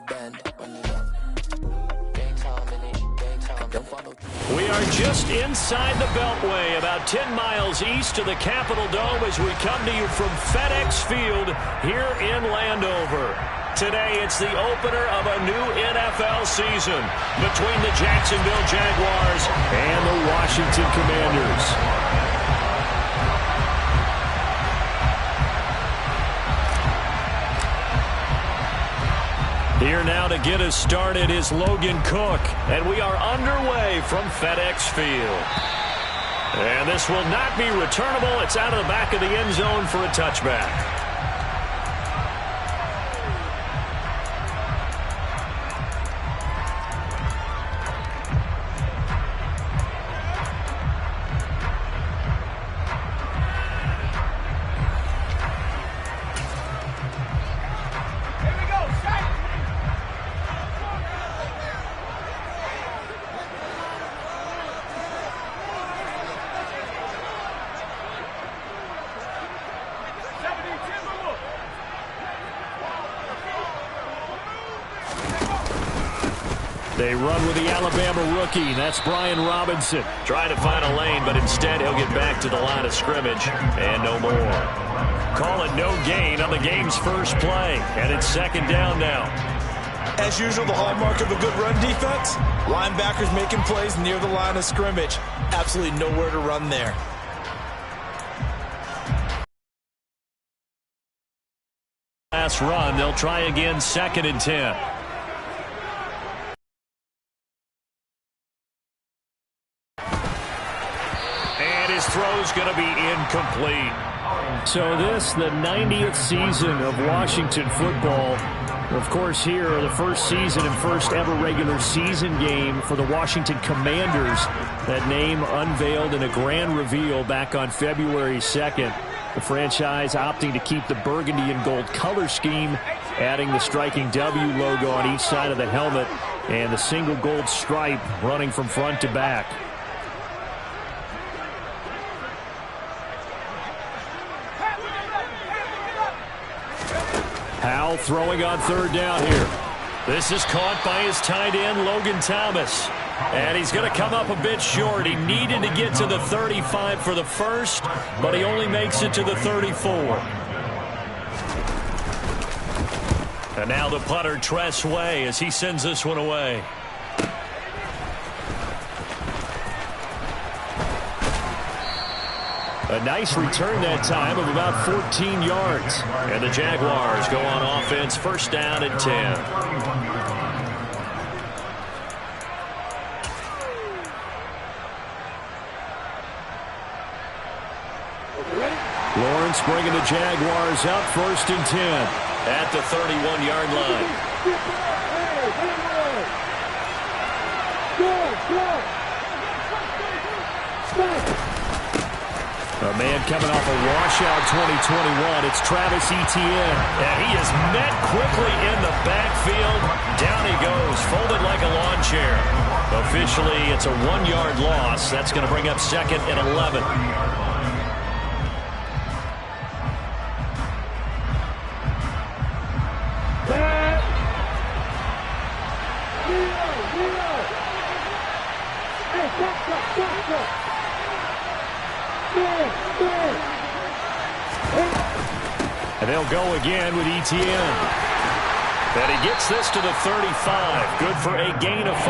We are just inside the Beltway, about 10 miles east of the Capitol Dome as we come to you from FedEx Field here in Landover. Today, it's the opener of a new NFL season between the Jacksonville Jaguars and the Washington Commanders. Here now to get us started is Logan Cook, and we are underway from FedEx Field. And this will not be returnable. It's out of the back of the end zone for a touchback. They run with the Alabama rookie. That's Brian Robinson. Trying to find a lane, but instead he'll get back to the line of scrimmage and no more. Call it no gain on the game's first play, and it's second down now. As usual, the hallmark of a good run defense, linebackers making plays near the line of scrimmage. Absolutely nowhere to run there. Last run, they'll try again, second and 10. His throw's going to be incomplete. So this, the 90th season of Washington football. Of course, here, the first season and first ever regular season game for the Washington Commanders. That name unveiled in a grand reveal back on February 2nd. The franchise opting to keep the burgundy and gold color scheme, adding the striking W logo on each side of the helmet and the single gold stripe running from front to back. Howell throwing on third down here. This is caught by his tight end, Logan Thomas. And he's going to come up a bit short. He needed to get to the 35 for the first, but he only makes it to the 34. And now the punter, Tress Way, as he sends this one away. A nice return that time of about 14 yards. And the Jaguars go on offense, first down and 10. Lawrence bringing the Jaguars up, first and 10 at the 31-yard line. A man coming off a washout 2021. It's Travis Etienne. And he is met quickly in the backfield. Down he goes, folded like a lawn chair. Officially, it's a 1-yard loss. That's going to bring up second and 11. And they'll go again with Etienne. And he gets this to the 35. Good for a gain of 5.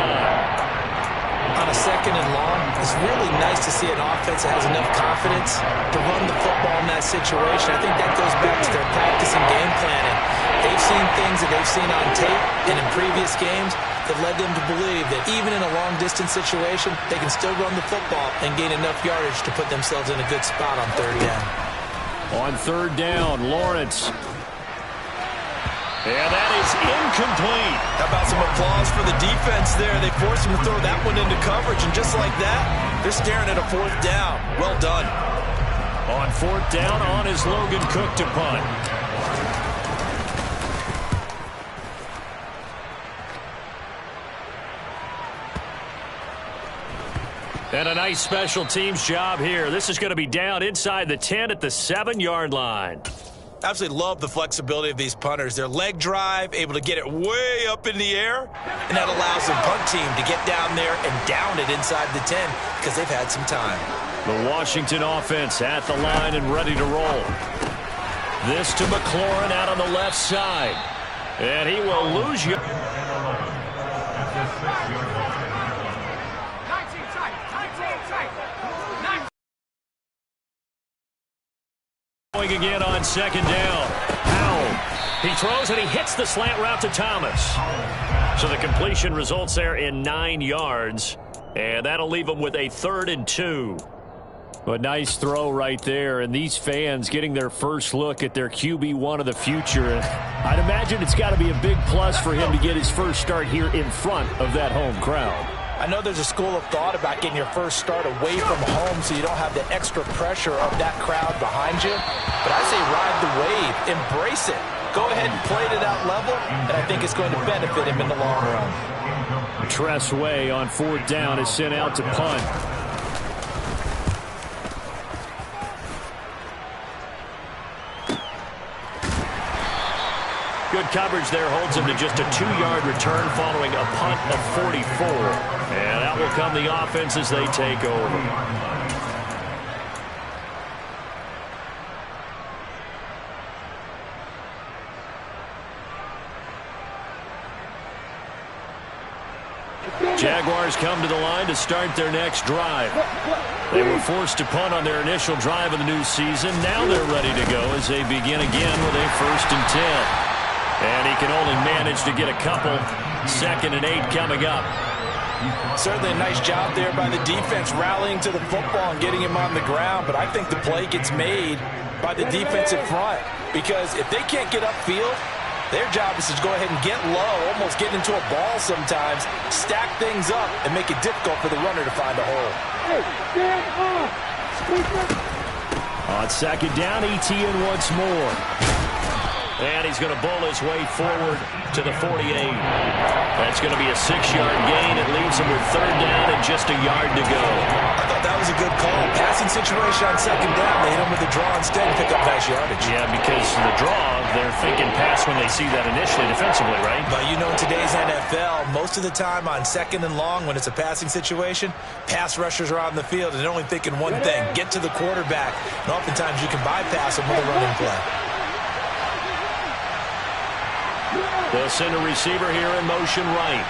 On a second and long, it's really nice to see an offense that has enough confidence to run the football in that situation. I think that goes back to their practice and game planning. They've seen things that they've seen on tape and in previous games that led them to believe that even in a long-distance situation, they can still run the football and gain enough yardage to put themselves in a good spot on third down. On third down, Lawrence. And that is incomplete. How about some applause for the defense there? They forced him to throw that one into coverage, and just like that, they're staring at a fourth down. Well done. On fourth down, on is Logan Cook to punt. And a nice special teams job here. This is going to be down inside the 10 at the 7-yard line. Absolutely love the flexibility of these punters. Their leg drive, able to get it way up in the air, and that allows the punt team to get down there and down it inside the 10 because they've had some time. The Washington offense at the line and ready to roll. This to McLaurin out on the left side. And he will lose you. Going again on second down. Howell. He throws and he hits the slant route to Thomas. So the completion results there in 9 yards. And that'll leave him with a 3rd and 2. A nice throw right there, and these fans getting their first look at their QB1 of the future. I'd imagine it's got to be a big plus for him to get his first start here in front of that home crowd. I know there's a school of thought about getting your first start away from home so you don't have the extra pressure of that crowd behind you. But I say ride the wave, embrace it. Go ahead and play to that level, and I think it's going to benefit him in the long run. Tress Way on 4th down is sent out to punt. Good coverage there holds him to just a 2-yard return following a punt of 44. And that will come the offense as they take over. Jaguars come to the line to start their next drive. They were forced to punt on their initial drive of the new season. Now they're ready to go as they begin again with a 1st and 10. And he can only manage to get a couple. 2nd and 8 coming up. Certainly a nice job there by the defense rallying to the football and getting him on the ground. But I think the play gets made by the defensive front. Because if they can't get upfield, their job is to go ahead and get low, almost get into a ball sometimes, stack things up, and make it difficult for the runner to find a hole. On 2nd down, Etienne once more. And he's going to bowl his way forward to the 48. That's going to be a 6-yard gain. It leaves him with 3rd down and just a yard to go. I thought that was a good call. Passing situation on 2nd down. They hit him with the draw instead and pick up nice yardage. Yeah, because the draw, they're thinking pass when they see that initially defensively, right? But you know, in today's NFL, most of the time on 2nd and long, when it's a passing situation, pass rushers are on the field and they're only thinking one thing, get to the quarterback. And oftentimes you can bypass them with a running play. They'll send a receiver here in motion right.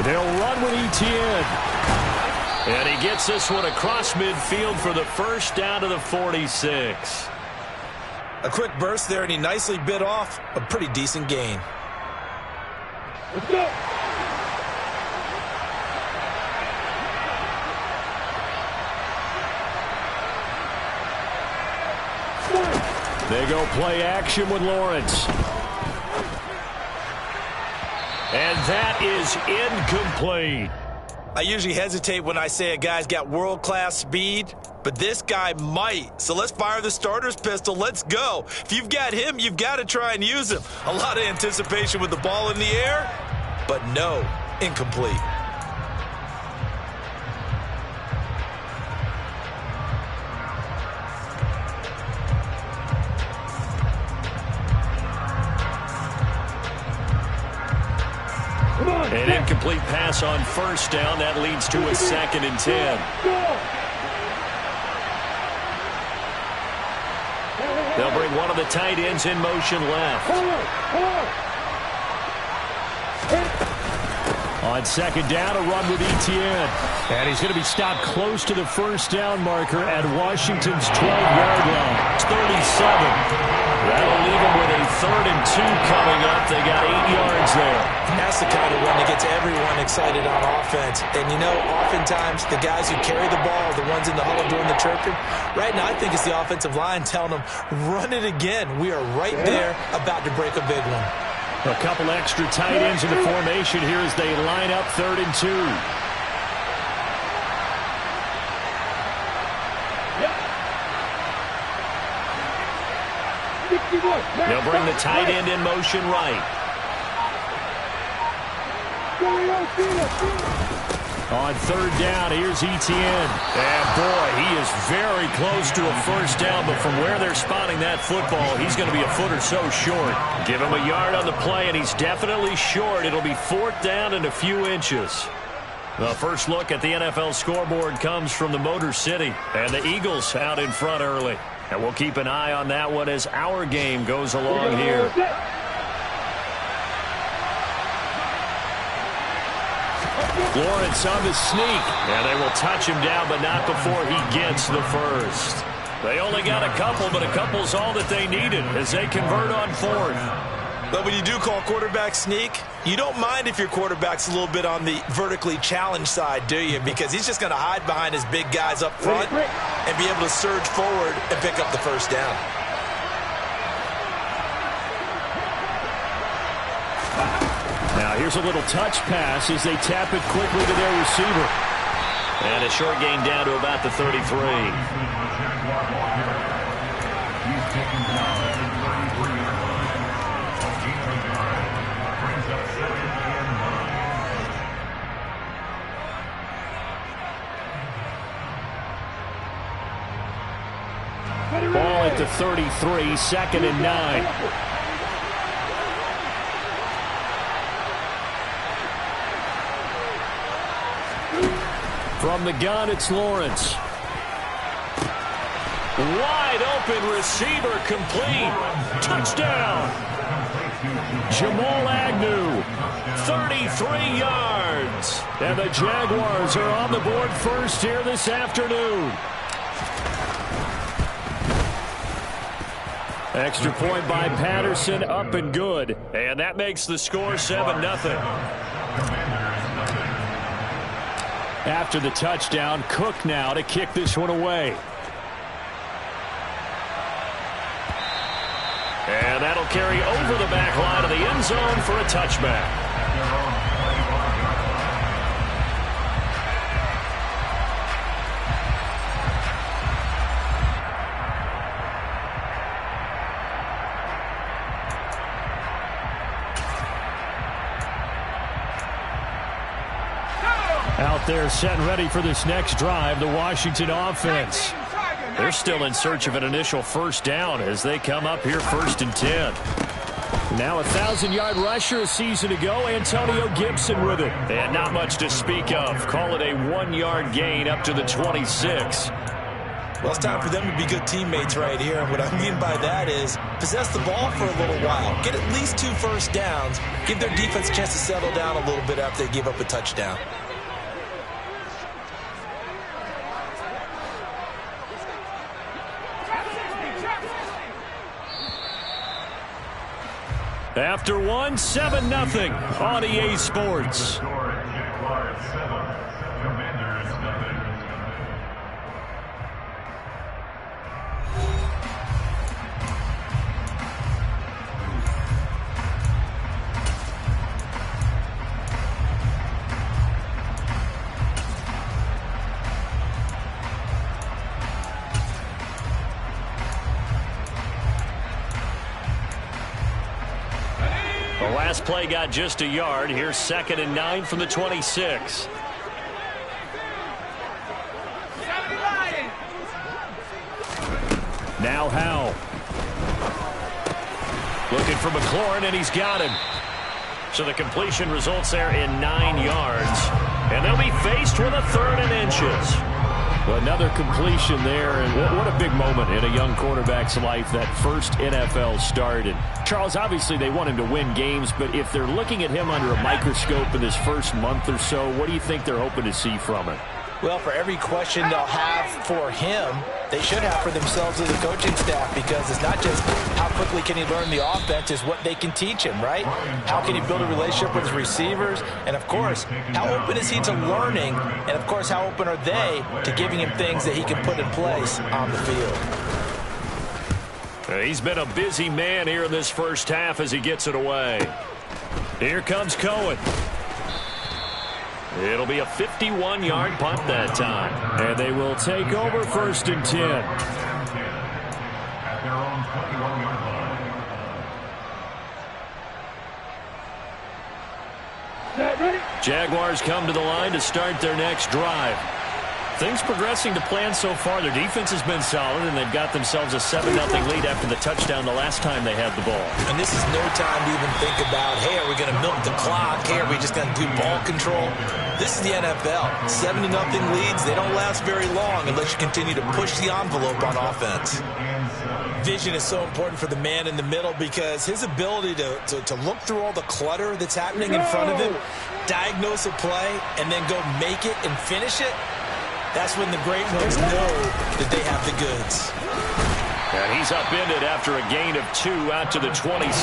They'll run with Etienne. And he gets this one across midfield for the 1st down to the 46. A quick burst there, and he nicely bit off a pretty decent gain. Let's go. They go play action with Lawrence. And that is incomplete. I usually hesitate when I say a guy's got world-class speed, but this guy might. So let's fire the starter's pistol. Let's go. If you've got him, you've got to try and use him. A lot of anticipation with the ball in the air, but no, incomplete. An incomplete pass on 1st down. That leads to a 2nd and 10. They'll bring one of the tight ends in motion left. On 2nd down, a run with Etienne. And he's going to be stopped close to the 1st down marker at Washington's 12-yard line. It's 37. That'll leave him with a 3rd and 2 coming up. They got 8 yards there. And that's the kind of run that gets everyone excited on offense. And, you know, oftentimes the guys who carry the ball are the ones in the huddle doing the chirping. Right now, I think it's the offensive line telling them, run it again. We are right there about to break a big one. A couple extra tight ends in the formation here as they line up 3rd and 2. They'll bring the tight end in motion right. On third down, here's Etienne. And boy, he is very close to a first down, but from where they're spotting that football, he's going to be a foot or so short. Give him a yard on the play, and he's definitely short. It'll be fourth down and a few inches. The first look at the NFL scoreboard comes from the Motor City, and the Eagles out in front early. And we'll keep an eye on that one as our game goes along here. Lawrence on the sneak. And they will touch him down, but not before he gets the first. They only got a couple, but a couple's all that they needed as they convert on fourth. But when you do call quarterback sneak, you don't mind if your quarterback's a little bit on the vertically challenged side, do you? Because he's just going to hide behind his big guys up front and be able to surge forward and pick up the first down. Now here's a little touch pass as they tap it quickly to their receiver. And a short gain down to about the 33. Ball at the 33, second and 9. From the gun, it's Lawrence. Wide open receiver, complete. Touchdown. Jamal Agnew, 33 yards. And the Jaguars are on the board first here this afternoon. Extra point by Patterson, up and good. And that makes the score 7-0. After the touchdown, Cook now to kick this one away. And that'll carry over the back line of the end zone for a touchback. Out there set and ready for this next drive, the Washington offense. They're still in search of an initial first down as they come up here 1st and 10. Now a 1,000-yard rusher a season ago, Antonio Gibson with it. And not much to speak of. Call it a 1-yard gain up to the 26. Well, it's time for them to be good teammates right here. And what I mean by that is possess the ball for a little while. Get at least 2 first downs. Give their defense a chance to settle down a little bit after they give up a touchdown. After one, 7-0 on EA Sports. The last play got just a yard. Here's 2nd and 9 from the 26. Now Howe. Looking for McLaurin, and he's got him. So the completion results there in 9 yards. And they'll be faced with a 3rd and inches. Another completion there, and what a big moment in a young quarterback's life, that first NFL start. And Charles, obviously they want him to win games, but if they're looking at him under a microscope in this first month or so, what do you think they're hoping to see from him? Well, for every question they'll have for him, they should have for themselves as a coaching staff, because it's not just how quickly can he learn the offense, it's what they can teach him, right? How can he build a relationship with his receivers? And, of course, how open is he to learning? And, of course, how open are they to giving him things that he can put in place on the field? He's been a busy man here in this first half as he gets it away. Here comes Cohen. It'll be a 51-yard punt that time. And they will take over 1st and 10. At their own 21-yard line. Set, ready. Jaguars come to the line to start their next drive. Things progressing to plan so far. Their defense has been solid, and they've got themselves a 7-0 lead after the touchdown the last time they had the ball. And this is no time to even think about, hey, are we going to milk the clock? Hey, are we just going to do ball control? This is the NFL. 70-0 leads, they don't last very long unless you continue to push the envelope on offense. Vision is so important for the man in the middle because his ability to look through all the clutter that's happening in front of him, diagnose a play, and then go make it and finish it, that's when the great ones know that they have the goods. And he's upended after a gain of 2 out to the 27.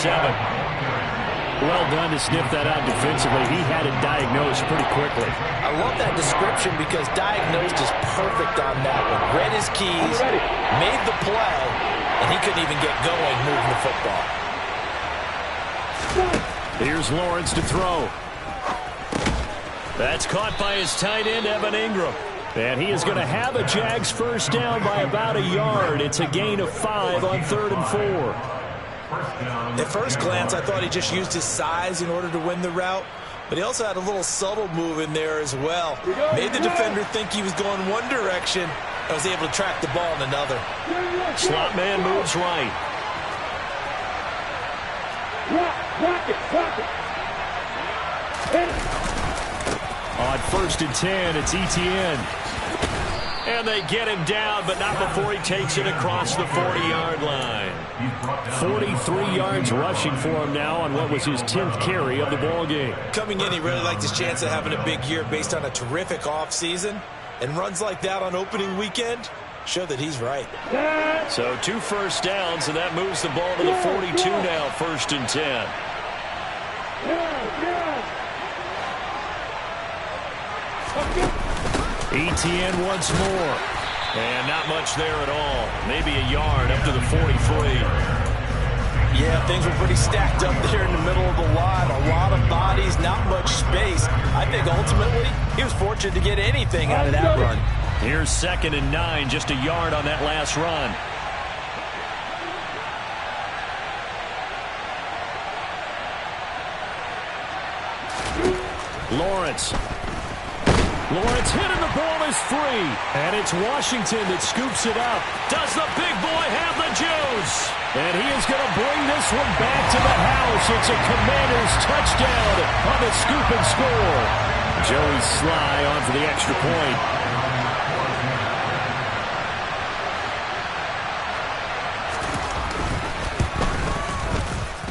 Well done to sniff that out defensively. He had it diagnosed pretty quickly. I love that description because diagnosed is perfect on that one. Read his keys, made the play, and he couldn't even get going moving the football. Here's Lawrence to throw. That's caught by his tight end, Evan Ingram. And he is going to have a Jags first down by about a yard. It's a gain of 5 on 3rd and 4. At first glance, I thought he just used his size in order to win the route. But he also had a little subtle move in there as well. Made the defender think he was going one direction and was able to track the ball in another. Slot man moves right. On 1st and 10, it's Etienne. And they get him down, but not before he takes it across the 40-yard line. 43 yards rushing for him now on what was his 10th carry of the ball game. Coming in, he really liked his chance of having a big year based on a terrific offseason. And runs like that on opening weekend show that he's right. So 2 first downs, and that moves the ball to the 42 now, 1st and 10. Etienne once more. And not much there at all. Maybe a yard up to the 43. Yeah, things were pretty stacked up there in the middle of the line. A lot of bodies, not much space. I think ultimately he was fortunate to get anything out of that run. Here's 2nd and 9, just a yard on that last run. Lawrence hit and the ball is free. And it's Washington that scoops it up. Does the big boy have the juice? And he is going to bring this one back to the house. It's a Commanders touchdown on the scoop and score. Joey Sly on for the extra point.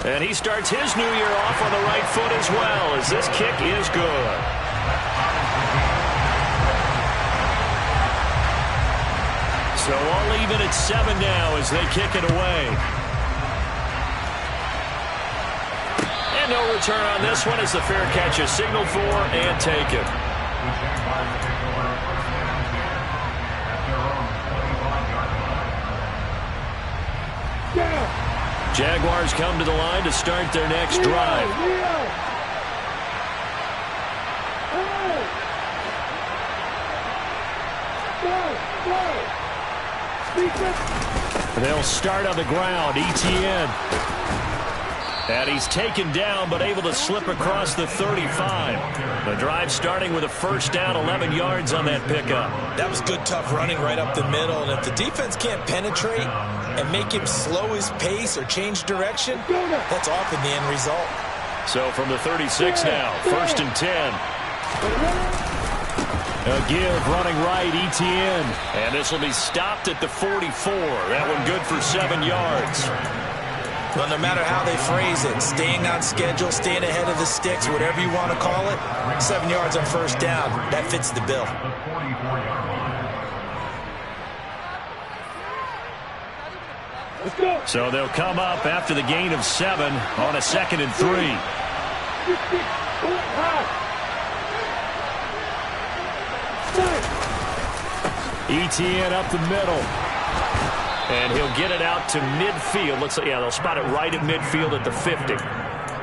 And he starts his new year off on the right foot as well, as this kick is good. So all even at 7 now as they kick it away. And no return on this one as the fair catch is signaled for and taken. Jaguars come to the line to start their next drive. They'll start on the ground. Etienne. And he's taken down but able to slip across the 35. The drive starting with a first down, 11 yards on that pickup. That was good, tough running right up the middle. And if the defense can't penetrate and make him slow his pace or change direction, that's often the end result. So from the 36 now, 1st and 10. A give running right, Etienne. And this will be stopped at the 44. That one good for 7 yards. Well, no matter how they phrase it, staying on schedule, staying ahead of the sticks, whatever you want to call it, 7 yards on first down, that fits the bill. So they'll come up after the gain of 7 on a 2nd and 3. Etienne up the middle. And he'll get it out to midfield. Looks like, yeah, they'll spot it right at midfield at the 50.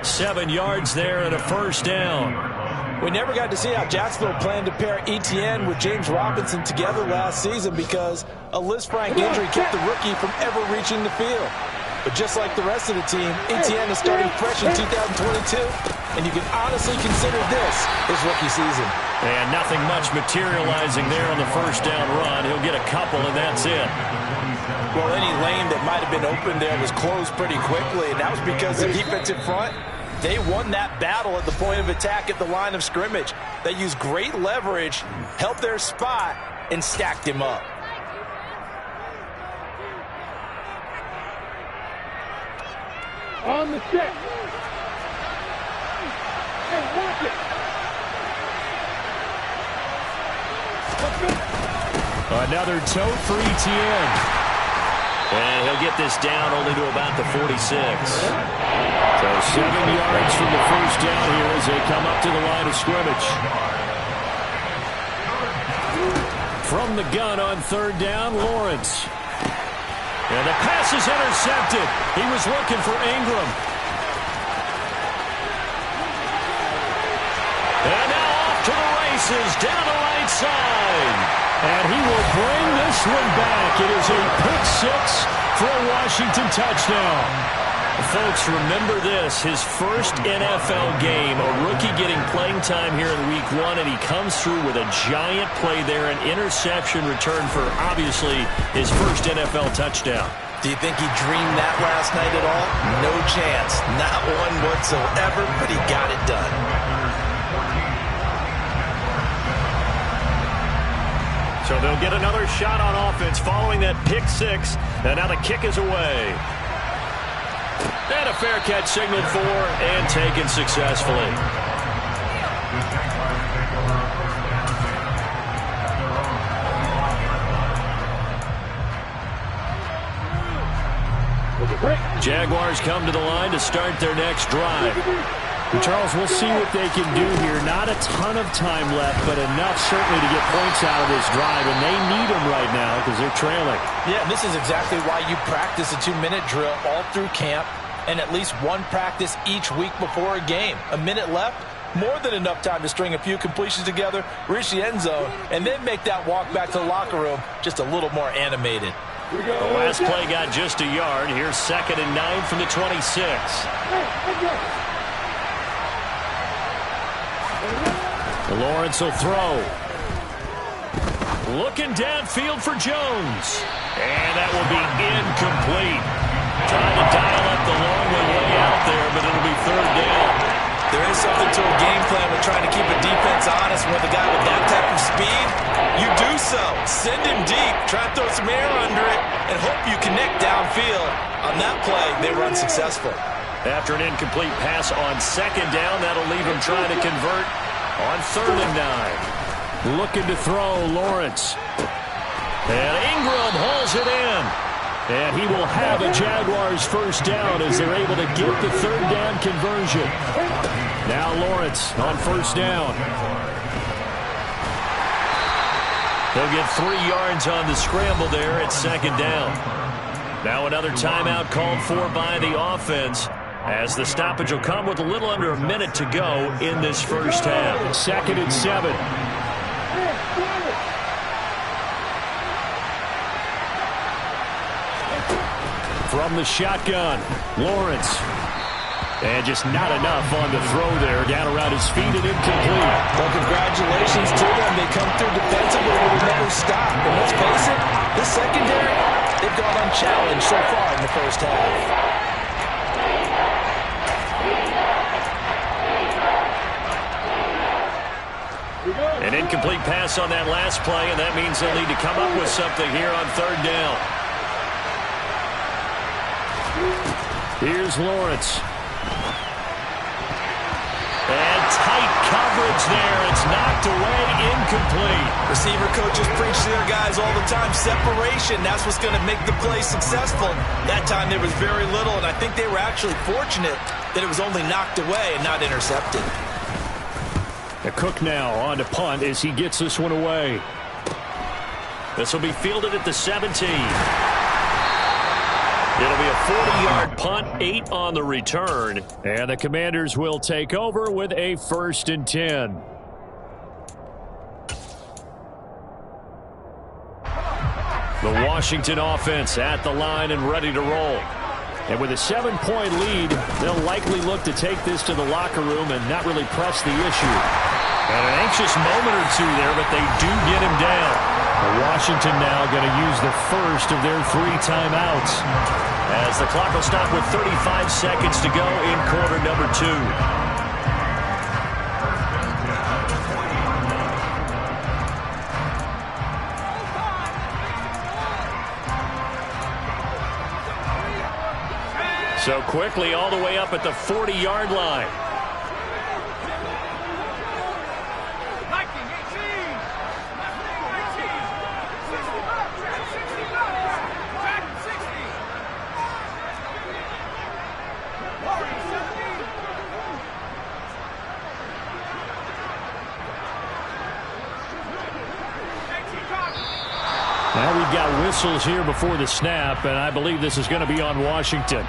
7 yards there and a first down. We never got to see how Jacksonville planned to pair Etienne with James Robinson together last season because a Liz Frank injury kept the rookie from ever reaching the field. But just like the rest of the team, Etienne is starting fresh in 2022, and you can honestly consider this his rookie season. And nothing much materializing there on the first down run. He'll get a couple, and that's it. Well, any lane that might have been open there was closed pretty quickly, and that was because the defensive front, they won that battle at the point of attack at the line of scrimmage. They used great leverage, held their spot, and stacked him up. On the set. Hey, watch it. Another tote for Etienne. And he'll get this down only to about the 46. So 7 yards from the first down here as they come up to the line of scrimmage. From the gun on third down, Lawrence. And the pass is intercepted. He was looking for Ingram. And now off to the races down the right side. And he will bring this one back. It is a pick six for a Washington touchdown. Folks, remember this, his first NFL game, a rookie getting playing time here in week one, and he comes through with a giant play there, an interception return for, obviously, his first NFL touchdown. Do you think he dreamed that last night at all? No chance. Not one whatsoever, but he got it done. So they'll get another shot on offense following that pick six, and now the kick is away. And a fair catch signaled for and taken successfully. Jaguars come to the line to start their next drive. Charles, we'll see what they can do here. Not a ton of time left, but enough certainly to get points out of this drive, and they need them right now because they're trailing. Yeah, this is exactly why you practice a 2-minute drill all through camp and at least one practice each week before a game. A minute left, more than enough time to string a few completions together, reach the end zone, and then make that walk back to the locker room just a little more animated. The last play got just a yard. Here's 2nd and 9 from the 26. Lawrence will throw. Looking downfield for Jones. And that will be incomplete. Trying to dial up the long way out there, but it'll be 3rd down. There is something to a game plan with trying to keep a defense honest with a guy with that type of speed. You do so. Send him deep. Try to throw some air under it and hope you connect downfield. On that play, they were unsuccessful. After an incomplete pass on 2nd down, that'll leave him trying to convert on 3rd and 9. Looking to throw, Lawrence. And Ingram hauls it in. And he will have a Jaguars first down as they're able to get the 3rd down conversion. Now Lawrence on 1st down. He'll get 3 yards on the scramble there at 2nd down. Now another timeout called for by the offense, as the stoppage will come with a little under a minute to go in this first half. 2nd and 7. From the shotgun, Lawrence. And just not enough on the throw there. Down around his feet and incomplete. Well, congratulations to them. They come through defensively with another stop. And let's face it, this secondary, they've gone unchallenged so far in the first half. An incomplete pass on that last play, and that means they'll need to come up with something here on 3rd down. Here's Lawrence. And tight coverage there. It's knocked away, incomplete. Receiver coaches preach to their guys all the time. Separation, that's what's going to make the play successful. That time there was very little, and I think they were actually fortunate that it was only knocked away and not intercepted. The Cook now on to punt as he gets this one away. This will be fielded at the 17. It'll be a 40-yard punt, 8 on the return. And the Commanders will take over with a 1st and 10. The Washington offense at the line and ready to roll. And with a 7-point lead, they'll likely look to take this to the locker room and not really press the issue. And an anxious moment or two there, but they do get him down. Washington now going to use the first of their 3 timeouts, as the clock will stop with 35 seconds to go in quarter number 2. So quickly all the way up at the 40-yard line. Now we've got whistles here before the snap, and I believe this is going to be on Washington.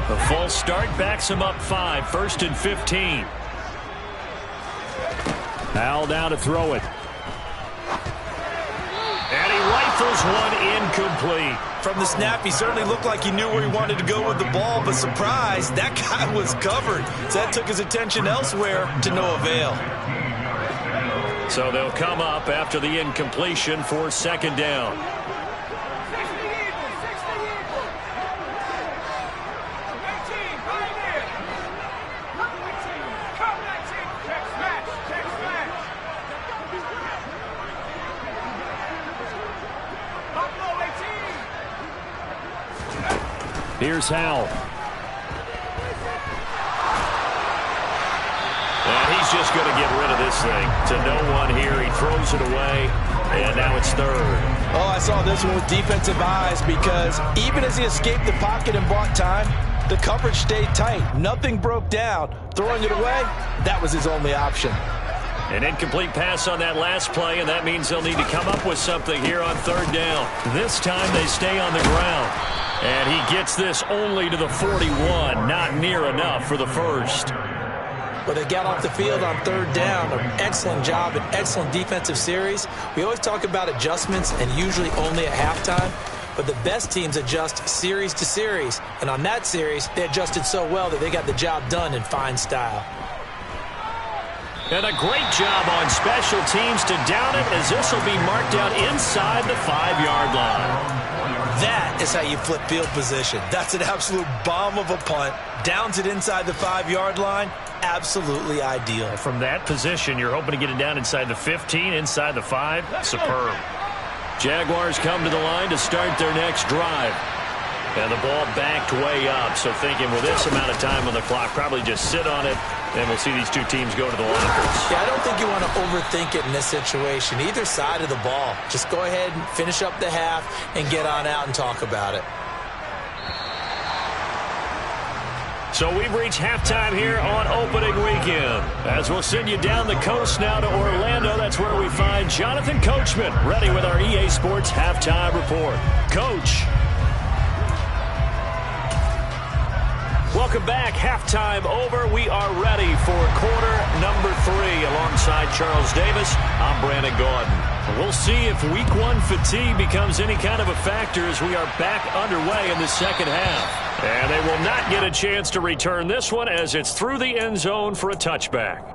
The full start backs him up 5, 1st and 15. Howell now to throw it. And he rifles one incomplete. From the snap, he certainly looked like he knew where he wanted to go with the ball, but surprise, that guy was covered. So that took his attention elsewhere to no avail. So they'll come up after the incompletion for 2nd down. Here's Howell. And he's just going to get rid of this thing to no one here. He throws it away, and now it's 3rd. Oh, I saw this one with defensive eyes, because even as he escaped the pocket and bought time, the coverage stayed tight. Nothing broke down. Throwing it away, that was his only option. An incomplete pass on that last play, and that means they'll need to come up with something here on 3rd down. This time they stay on the ground. And he gets this only to the 41. Not near enough for the first. Well, they got off the field on 3rd down. An excellent job, an excellent defensive series. We always talk about adjustments, and usually only at halftime. But the best teams adjust series to series. And on that series, they adjusted so well that they got the job done in fine style. And a great job on special teams to down it, as this will be marked out inside the 5-yard line. That is how you flip field position. That's an absolute bomb of a punt. Downs it inside the 5-yard line. Absolutely ideal. From that position, you're hoping to get it down inside the 15, inside the 5. Superb. Jaguars come to the line to start their next drive. And the ball backed way up. So thinking with this amount of time on the clock, probably just sit on it. And we'll see these 2 teams go to the lockers. Yeah, I don't think you want to overthink it in this situation. Either side of the ball. Just go ahead and finish up the half and get on out and talk about it. So we've reached halftime here on opening weekend. As we'll send you down the coast now to Orlando. That's where we find Jonathan Coachman ready with our EA Sports Halftime Report. Coach. Welcome back. Halftime over. We are ready for quarter number 3. Alongside Charles Davis, I'm Brandon Gaudin. We'll see if week 1 fatigue becomes any kind of a factor as we are back underway in the 2nd half. And they will not get a chance to return this one as it's through the end zone for a touchback.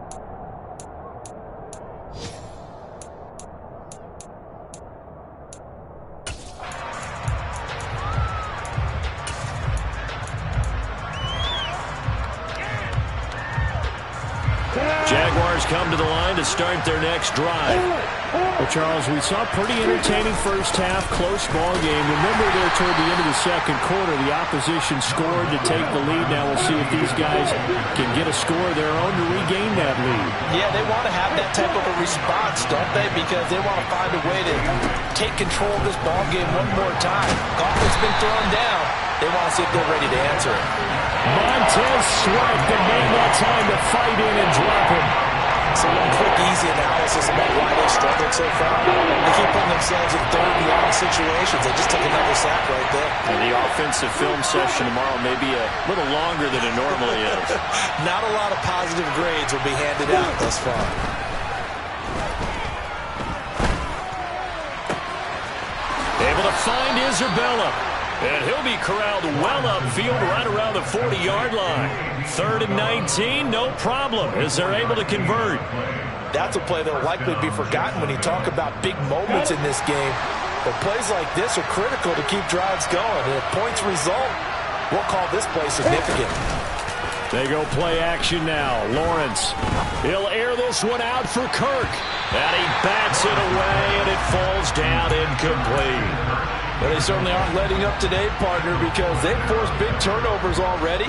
Jaguars come to the line to start their next drive. Well, Charles, we saw a pretty entertaining first half, close ball game. Remember there toward the end of the 2nd quarter, the opposition scored to take the lead. Now we'll see if these guys can get a score of their own to regain that lead. Yeah, they want to have that type of a response, don't they? Because they want to find a way to take control of this ball game one more time. Gauntlet's been thrown down. They want to see if they're ready to answer it. Montez Sweat, the man that time to fight in and drop him. So one quick easy analysis about why they've struggled so far. They keep putting themselves in third and long situations. They just took another sack right there. And the offensive film session tomorrow may be a little longer than it normally is. Not a lot of positive grades will be handed out thus far. Able to find Isabella. And he'll be corralled well upfield right around the 40-yard line. 3rd and 19, no problem, as they're able to convert. That's a play that will likely be forgotten when you talk about big moments in this game. But plays like this are critical to keep drives going. And if points result, we'll call this play significant. They go play action now. Lawrence. He'll air this one out for Kirk. And he bats it away, and it falls down incomplete. Well, they certainly aren't letting up today, partner, because they've forced big turnovers already.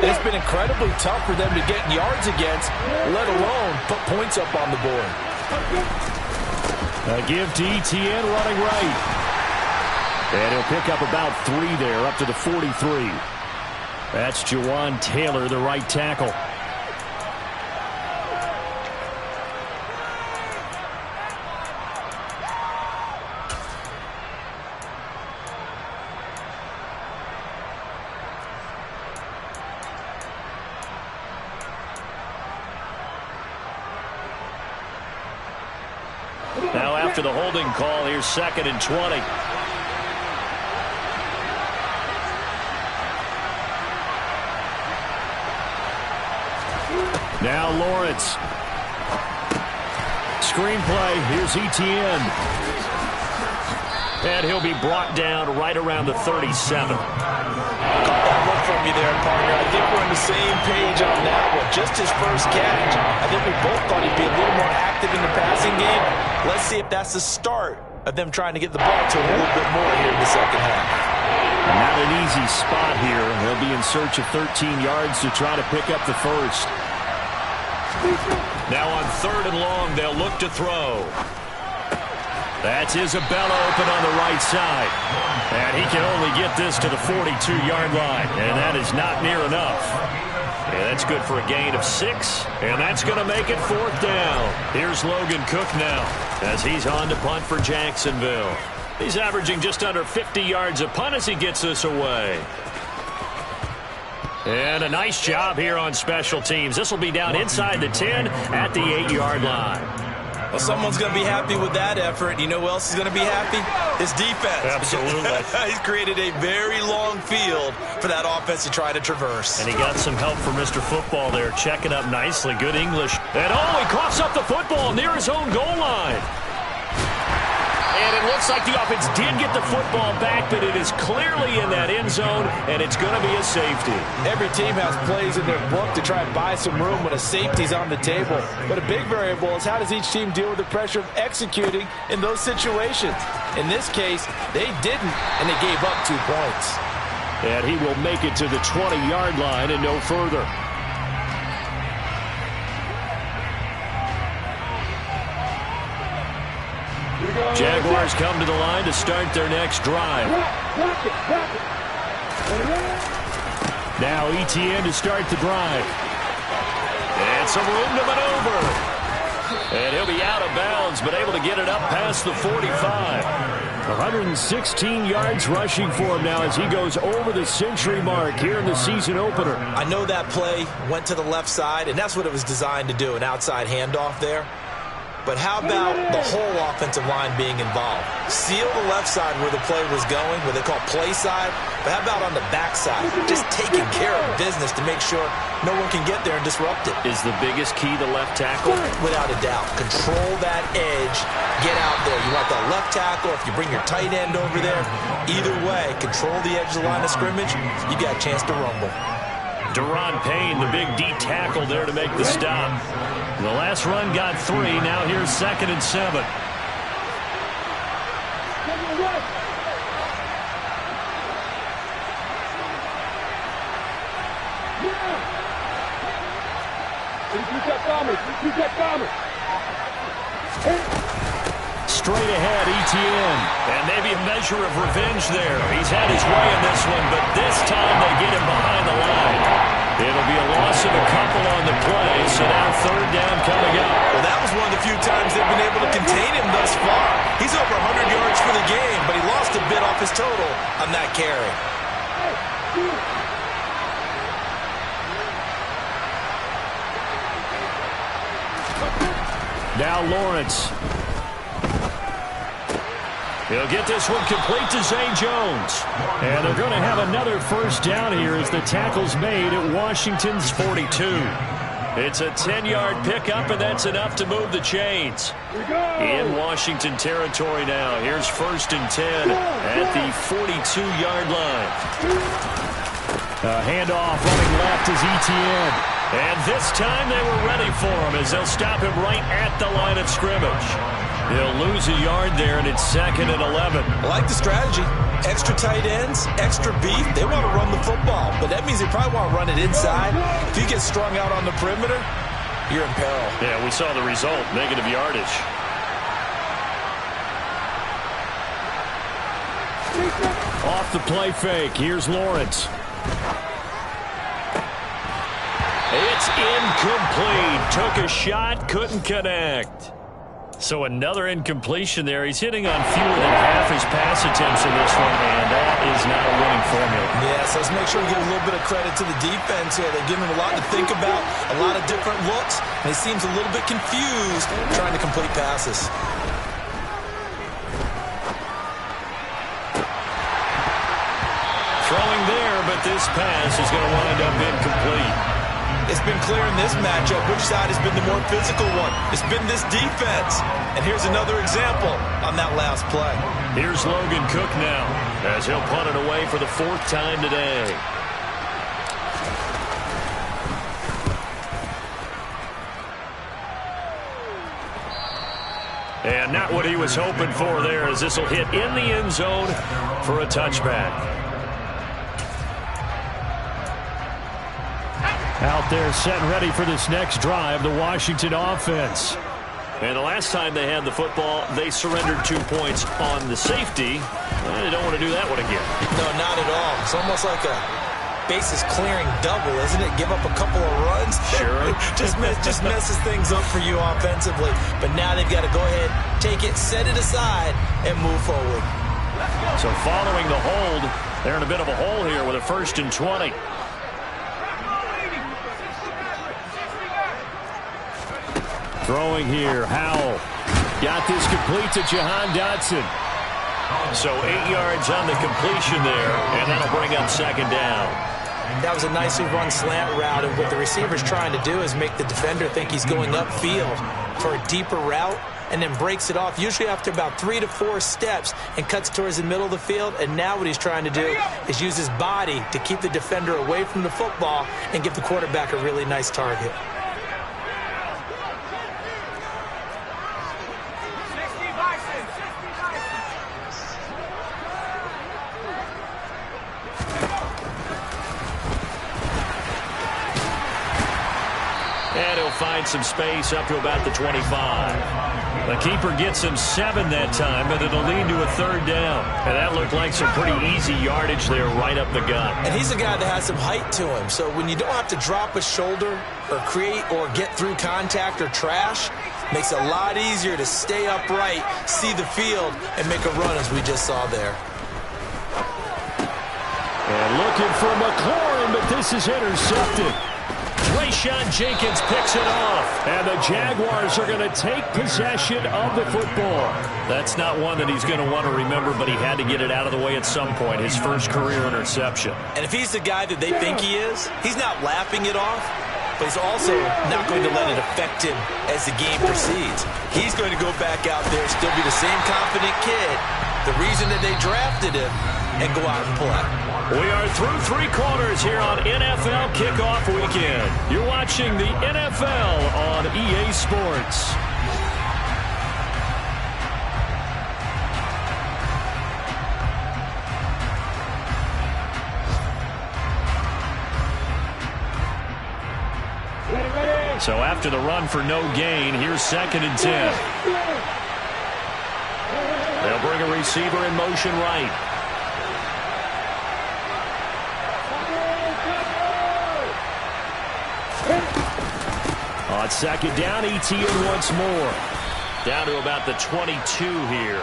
It's been incredibly tough for them to get yards against, let alone put points up on the board. A give to Etienne running right. And he'll pick up about 3 there, up to the 43. That's Jawan Taylor, the right tackle. Now after the holding call, here's 2nd and 20. Now Lawrence. Screenplay. Here's Etienne. And he'll be brought down right around the 37. Look from you there, partner. I think we're on the same page on that one. Just his first catch. I think we both thought he'd be a little more active in the passing game. Let's see if that's the start of them trying to get the ball to him a little bit more here in the second half. Not an easy spot here. They'll be in search of 13 yards to try to pick up the first. Now on 3rd and long, they'll look to throw. That's Isabella open on the right side. And he can only get this to the 42-yard line. And that is not near enough. And that's good for a gain of 6. And that's going to make it 4th down. Here's Logan Cook now as he's on to punt for Jacksonville. He's averaging just under 50 yards a punt as he gets this away. And a nice job here on special teams. This will be down inside the 10 at the 8-yard line. Well, someone's going to be happy with that effort. You know who else is going to be happy? His defense. Absolutely. He's created a very long field for that offense to try to traverse. And he got some help from Mr. Football there, checking up nicely. Good English. And he coughs up the football near his own goal line. And it looks like the offense did get the football back, but it is clearly in that end zone, and it's going to be a safety. Every team has plays in their book to try and buy some room when a safety's on the table. But a big variable is how does each team deal with the pressure of executing in those situations. In this case, they didn't, and they gave up 2 points. And he will make it to the 20-yard line and no further. Jaguars come to the line to start their next drive. Now Etienne to start the drive. And some room to maneuver. And he'll be out of bounds, but able to get it up past the 45. 116 yards rushing for him now as he goes over the century mark here in the season opener. I know that play went to the left side, and that's what it was designed to do, an outside handoff there. But how about the whole offensive line being involved? Seal the left side where the play was going, what they call play side. But how about on the back side? Just taking care of business to make sure no one can get there and disrupt it. Is the biggest key the left tackle? Without a doubt. Control that edge. Get out there. You want the left tackle, if you bring your tight end over there. Either way, control the edge of the line of scrimmage. You got a chance to rumble. Deron Payne, the big D tackle there to make the stop. The last run got 3. Now here's 2nd and 7. Straight ahead, Etienne. And maybe a measure of revenge there. He's had his way in this one, but this time they get him behind the line. It'll be a loss of a couple on the play, so now 3rd down coming up. Well, that was one of the his total on that carry. Now Lawrence. He'll get this one complete to Zay Jones. And they're going to have another first down here as the tackle's made at Washington's 42. It's a 10-yard pickup, and that's enough to move the chains. In Washington territory now. Here's 1st and 10 at the 42-yard line. Handoff running left is Etienne. And this time they were ready for him as they'll stop him right at the line of scrimmage. He'll lose a yard there, and it's 2nd and 11. I like the strategy. Extra tight ends, extra beef. They want to run the football, but that means they probably want to run it inside. If you get strung out on the perimeter, you're in peril. Yeah, we saw the result, negative yardage. Off the play fake, here's Lawrence. It's incomplete. Took a shot, couldn't connect. So another incompletion there. He's hitting on fewer than half his pass attempts in this one, and that is not a winning formula. Yeah, so let's make sure we give a little bit of credit to the defense here. They're giving him a lot to think about, a lot of different looks, and he seems a little bit confused trying to complete passes. Throwing there, but this pass is going to wind up incomplete. It's been clear in this matchup which side has been the more physical one. It's been this defense. And here's another example on that last play. Here's Logan Cook now as he'll punt it away for the 4th time today. And not what he was hoping for there, as this will hit in the end zone for a touchback. Out there set and ready for this next drive, the Washington offense. And the last time they had the football, they surrendered 2 points on the safety. They don't want to do that one again. No, not at all. It's almost like a bases clearing double, isn't it? Give up a couple of runs. Sure. just messes things up for you offensively. But now they've got to go ahead, take it, set it aside, and move forward. So following the hold, they're in a bit of a hole here with a 1st and 20. Throwing here, Howell. Got this complete to Jahan Dotson. So 8 yards on the completion there, and that'll bring up 2nd down. That was a nicely run slant route, and what the receiver's trying to do is make the defender think he's going upfield for a deeper route, and then breaks it off, usually after about 3 to 4 steps, and cuts towards the middle of the field. And now what he's trying to do is use his body to keep the defender away from the football and give the quarterback a really nice target. And he'll find some space up to about the 25. The keeper gets him 7 that time, but it'll lead to a 3rd down. And that looked like some pretty easy yardage there right up the gut. And he's a guy that has some height to him. So when you don't have to drop a shoulder or create or get through contact or trash, makes it a lot easier to stay upright, see the field, and make a run as we just saw there. And looking for McLaurin, but this is intercepted. Rayshawn Jenkins picks it off, and the Jaguars are going to take possession of the football. That's not one that he's going to want to remember, but he had to get it out of the way at some point, his first career interception. And if he's the guy that they think he is, he's not laughing it off, but he's also not going to let it affect him as the game proceeds. He's going to go back out there, still be the same confident kid, the reason that they drafted him, and go out and play. We are through 3 quarters here on NFL Kickoff Weekend. You're watching the NFL on EA Sports. So after the run for no gain, here's 2nd and 10. They'll bring a receiver in motion right. On 2nd down, Etienne once more. Down to about the 22 here.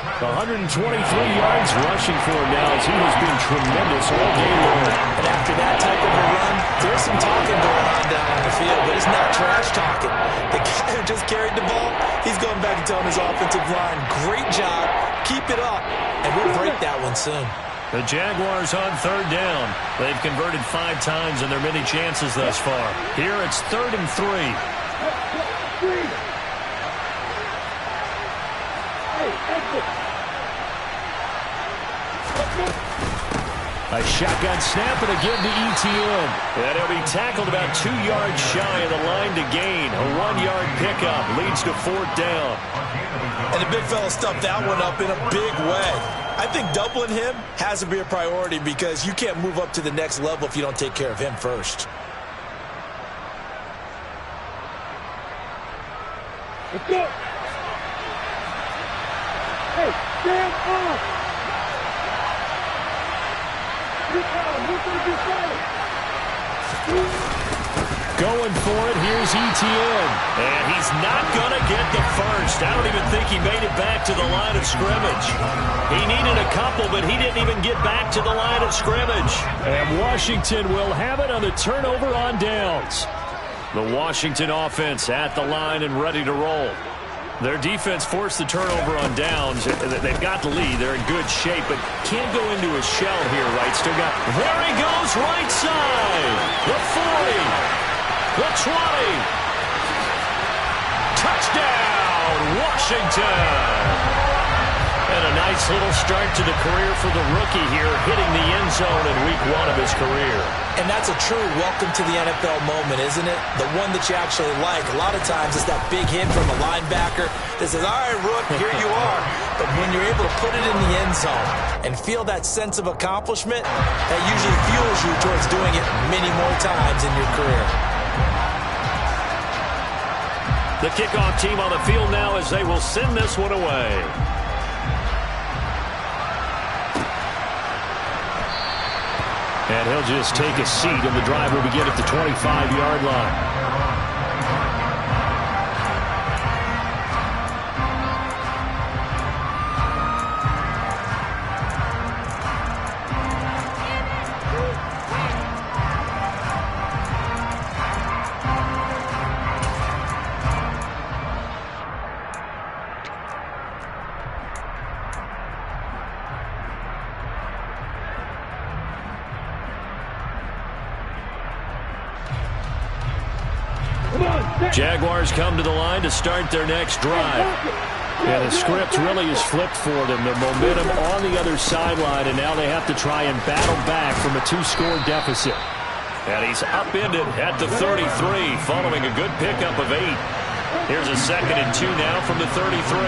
123 yards rushing for him now as he has been tremendous all day long. And after that type of a run, there's some talking going on down on the field, but it's not trash talking. The guy who just carried the ball, he's going back and telling his offensive line, great job, keep it up, and we'll break that one soon. The Jaguars on third down. They've converted 5 times in their many chances thus far. Here it's 3rd and 3. A shotgun snap and again to ETN. And he'll be tackled about 2 yards shy of the line to gain. A 1-yard pickup leads to 4th down. And the big fella stuffed that one up in a big way. I think doubling him has to be a priority because you can't move up to the next level if you don't take care of him first. Let's go. Hey, stand up. Going for it, here's ETN. And he's not going to get the first. I don't even think he made it back to the line of scrimmage. He needed a couple, but he didn't even get back to the line of scrimmage. And Washington will have it on the turnover on downs. The Washington offense at the line and ready to roll. Their defense forced the turnover on downs. They've got the lead. They're in good shape, but can't go into a shell here, right? Still got... There he goes, right side. The 40. The 20. Touchdown, Washington. And a nice little start to the career for the rookie here, hitting the end zone in week 1 of his career. And that's a true welcome to the NFL moment, isn't it? The one that you actually like. A lot of times it's that big hit from a linebacker that says, all right, Rook, here you are. But when you're able to put it in the end zone and feel that sense of accomplishment, that usually fuels you towards doing it many more times in your career. The kickoff team on the field now as they will send this one away. And he'll just take a seat, and the drive will begin at the 25-yard line. Jaguars come to the line to start their next drive. And the script really is flipped for them. The momentum on the other sideline, and now they have to try and battle back from a 2-score deficit. And he's upended at the 33, following a good pickup of 8. Here's a 2nd and 2 now from the 33.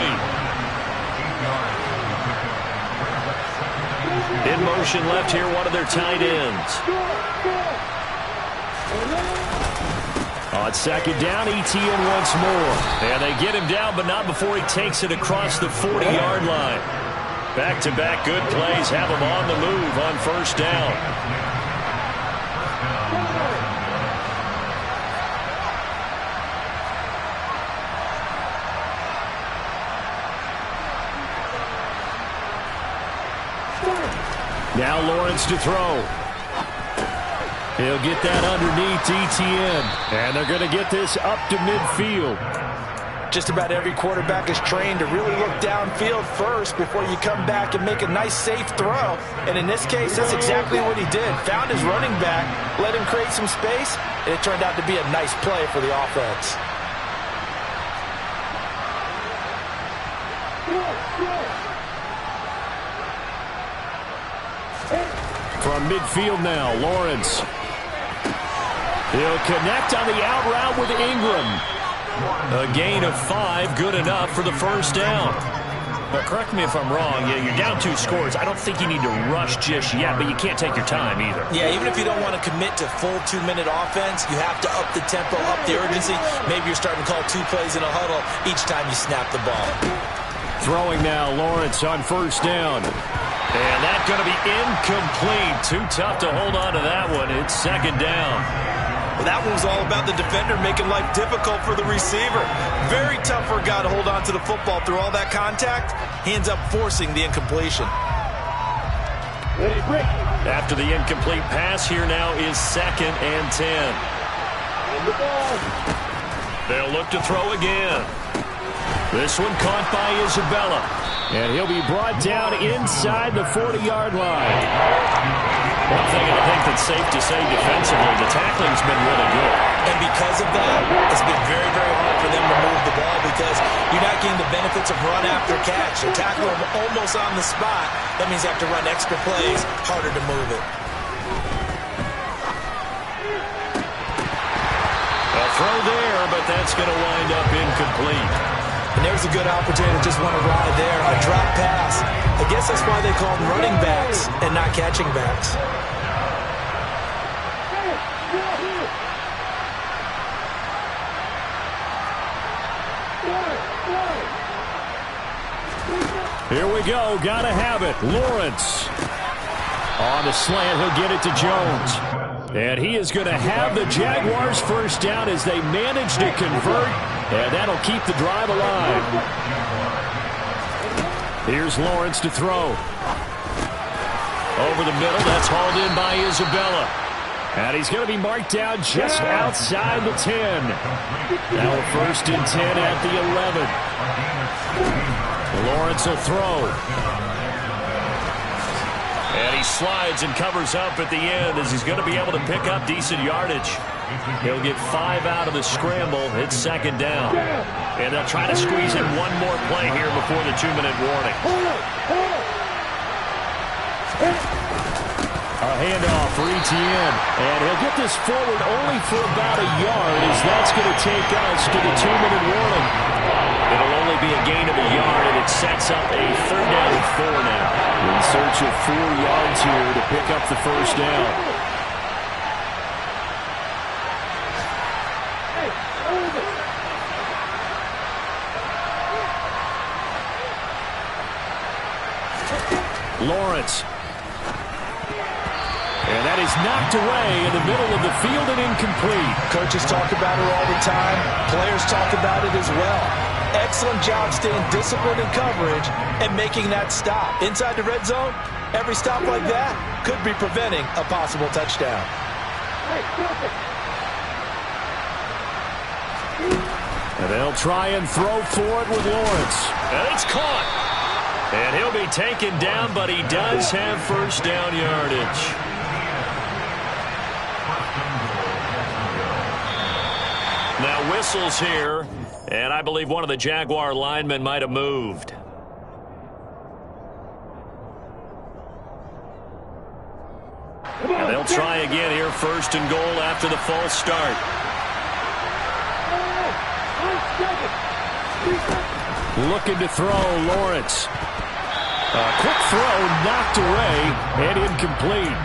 In motion left here, one of their tight ends. On 2nd down, ETN once more. And they get him down, but not before he takes it across the 40-yard line. Back-to-back good plays have him on the move on 1st down. Now Lawrence to throw. He'll get that underneath ETN. And they're going to get this up to midfield. Just about every quarterback is trained to really look downfield first before you come back and make a nice, safe throw. And in this case, that's exactly what he did. Found his running back, let him create some space, and it turned out to be a nice play for the offense. From midfield now, Lawrence. He'll connect on the out route with Ingram. A gain of 5, good enough for the 1st down. But correct me if I'm wrong, you're down 2 scores. I don't think you need to rush just yet, but you can't take your time either. Yeah, even if you don't want to commit to full 2-minute offense, you have to up the tempo, up the urgency. Maybe you're starting to call 2 plays in a huddle each time you snap the ball. Throwing now, Lawrence on 1st down. And that's going to be incomplete. Too tough to hold on to that one. It's 2nd down. Well, that one was all about the defender making life difficult for the receiver. Very tough for a guy to hold on to the football through all that contact. He ends up forcing the incompletion. After the incomplete pass, here now is 2nd and 10. They'll look to throw again. This one caught by Isabella. And he'll be brought down inside the 40-yard line. One thing I think that's safe to say defensively, the tackling's been really good. And because of that, it's been very, very hard for them to move the ball because you're not getting the benefits of run after catch. They're tackling them almost on the spot. That means you have to run extra plays, harder to move it. A throw there, but that's going to wind up incomplete. And there's a good opportunity to just want to ride there. A drop pass. I guess that's why they call them running backs and not catching backs. Here we go. Gotta have it. Lawrence. On the slant, he'll get it to Jones. And he is going to have the Jaguars first down as they manage to convert. And that'll keep the drive alive. Here's Lawrence to throw. Over the middle, that's hauled in by Isabella. And he's going to be marked down just outside the 10. Now a 1st and 10 at the 11. Lawrence will throw. And he slides and covers up at the end as he's going to be able to pick up decent yardage. He'll get 5 out of the scramble. It's 2nd down. And they'll try to squeeze in one more play here before the 2-minute warning. A handoff for Etienne. And he'll get this forward only for about a yard as that's going to take us to the 2-minute warning. It'll only be a gain of a yard, and it sets up a 3rd down and 4 now. In search of 4 yards here to pick up the first down. Lawrence. And that is knocked away in the middle of the field and incomplete. Coaches talk about it all the time. Players talk about it as well. Excellent job staying disciplined in coverage and making that stop. Inside the red zone, every stop like that could be preventing a possible touchdown. And they'll try and throw for it with Lawrence. And it's caught. And he'll be taken down, but he does have first down yardage. Now whistles here, and I believe one of the Jaguar linemen might have moved. And they'll try again here, 1st and goal after the false start. Looking to throw, Lawrence. A quick throw knocked away and incomplete.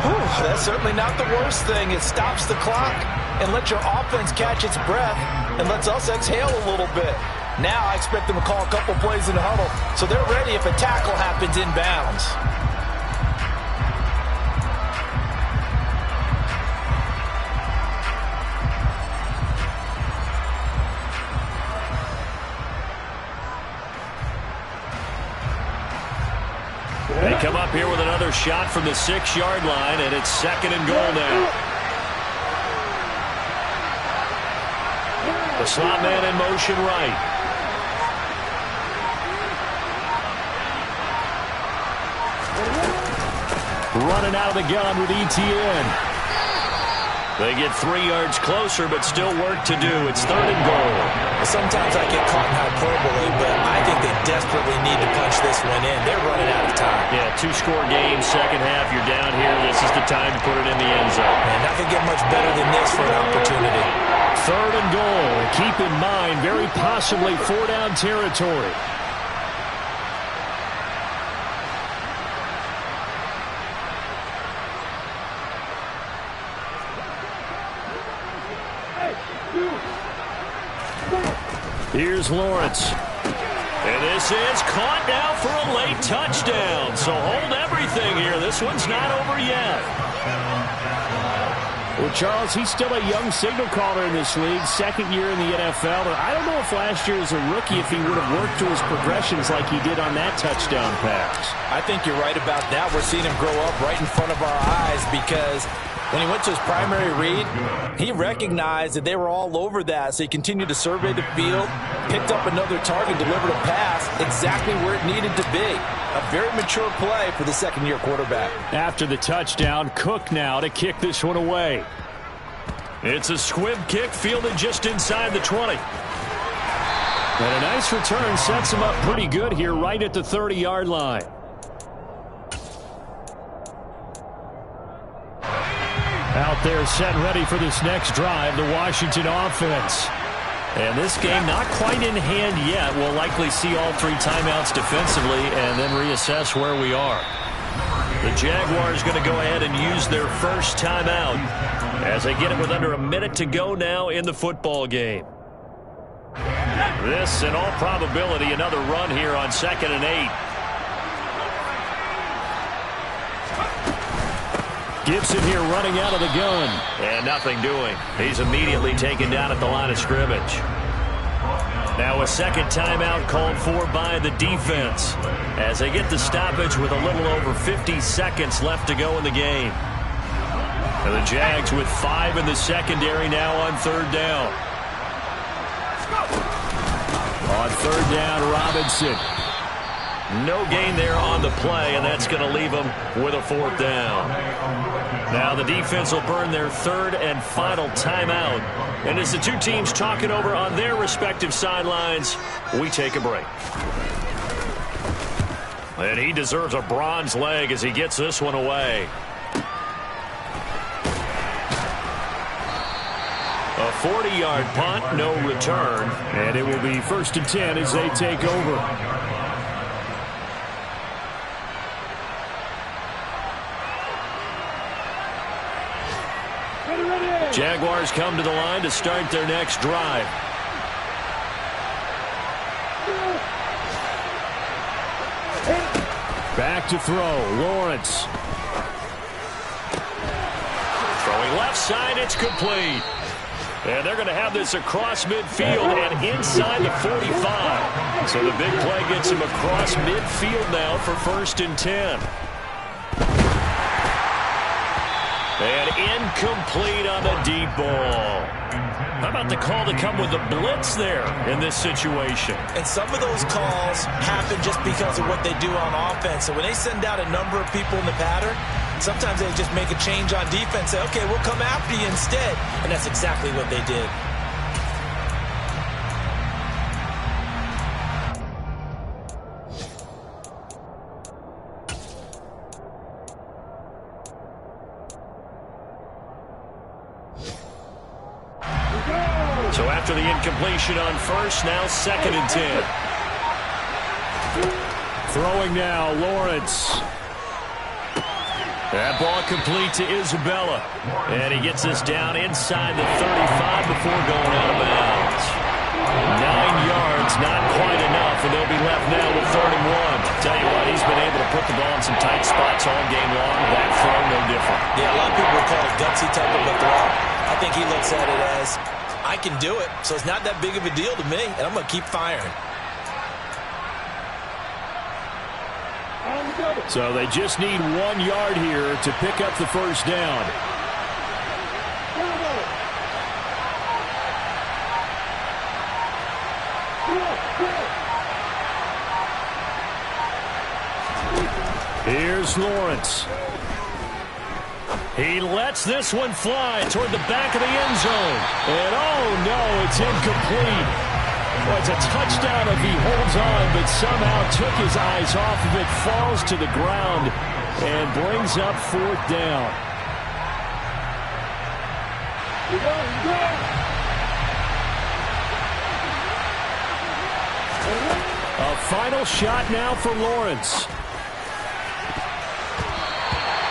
Whew, that's certainly not the worst thing. It stops the clock and lets your offense catch its breath and lets us exhale a little bit. Now I expect them to call a couple plays in the huddle so they're ready if a tackle happens inbounds. They come up here with another shot from the 6-yard line, and it's 2nd and goal now. The slot man in motion right. Running out of the gun with Etienne. They get 3 yards closer, but still work to do. It's 3rd and goal. Sometimes I get caught in hyperbole, but I think they desperately need to punch this one in. They're running out of time. Yeah, 2-score game, second half. You're down here. This is the time to put it in the end zone. Man, nothing get much better than this for an opportunity. 3rd and goal. Keep in mind, very possibly 4-down territory. Here's Lawrence. And this is caught now for a late touchdown. So hold everything here. This one's not over yet. Well, Charles, he's still a young signal caller in this league, second year in the NFL. I don't know if last year as a rookie if he would have worked through his progressions like he did on that touchdown pass. I think you're right about that. We're seeing him grow up right in front of our eyes because when he went to his primary read, he recognized that they were all over that, so he continued to survey the field, picked up another target, delivered a pass exactly where it needed to be. A very mature play for the second-year quarterback. After the touchdown, Cook now to kick this one away. It's a squib kick fielded just inside the 20. And a nice return sets him up pretty good here right at the 30-yard line. Out there set ready for this next drive, the Washington offense. And this game not quite in hand yet. We'll likely see all three timeouts defensively and then reassess where we are. The Jaguars going to go ahead and use their first timeout as they get it with under a minute to go now in the football game. This, in all probability, another run here on 2nd and 8. Gibson here running out of the gun. And nothing doing. He's immediately taken down at the line of scrimmage. Now a second timeout called for by the defense as they get the stoppage with a little over 50 seconds left to go in the game. And the Jags with 5 in the secondary now on 3rd down. On 3rd down, Robinson. No gain there on the play, and that's going to leave them with a 4th down. Now the defense will burn their 3rd and final timeout. And as the two teams talk it over on their respective sidelines, we take a break. And he deserves a bronze leg as he gets this one away. A 40-yard punt, no return. And it will be 1st and 10 as they take over. Jaguars come to the line to start their next drive. Back to throw, Lawrence. Throwing left side, it's complete. And they're going to have this across midfield and inside the 45. So the big play gets him across midfield now for 1st and 10. And incomplete on the deep ball. How about the call to come with the blitz there in this situation? And some of those calls happen just because of what they do on offense. So when they send out a number of people in the pattern, sometimes they just make a change on defense. Say, okay, we'll come after you instead. And that's exactly what they did. So after the incompletion on 1st, now 2nd and 10. Throwing now, Lawrence. That ball complete to Isabella. And he gets this down inside the 35 before going out of bounds. 9 yards, not quite enough, and they'll be left now with 3rd and 1. Tell you what, he's been able to put the ball in some tight spots all game long. That throw, no different. Yeah, a lot of people would call it gutsy type of a throw. I think he looks at it as, I can do it, so it's not that big of a deal to me, and I'm going to keep firing. So they just need 1 yard here to pick up the 1st down. Here's Lawrence. He lets this one fly toward the back of the end zone. And oh no, it's incomplete. Well, it's a touchdown if he holds on, but somehow took his eyes off of it, falls to the ground, and brings up 4th down. A final shot now for Lawrence.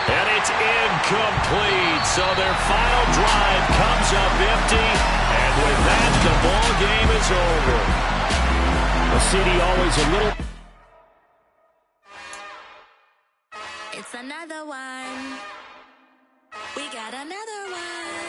And it's incomplete. So their final drive comes up empty. And with that, the ball game is over. The city always a little. It's another one. We got another one.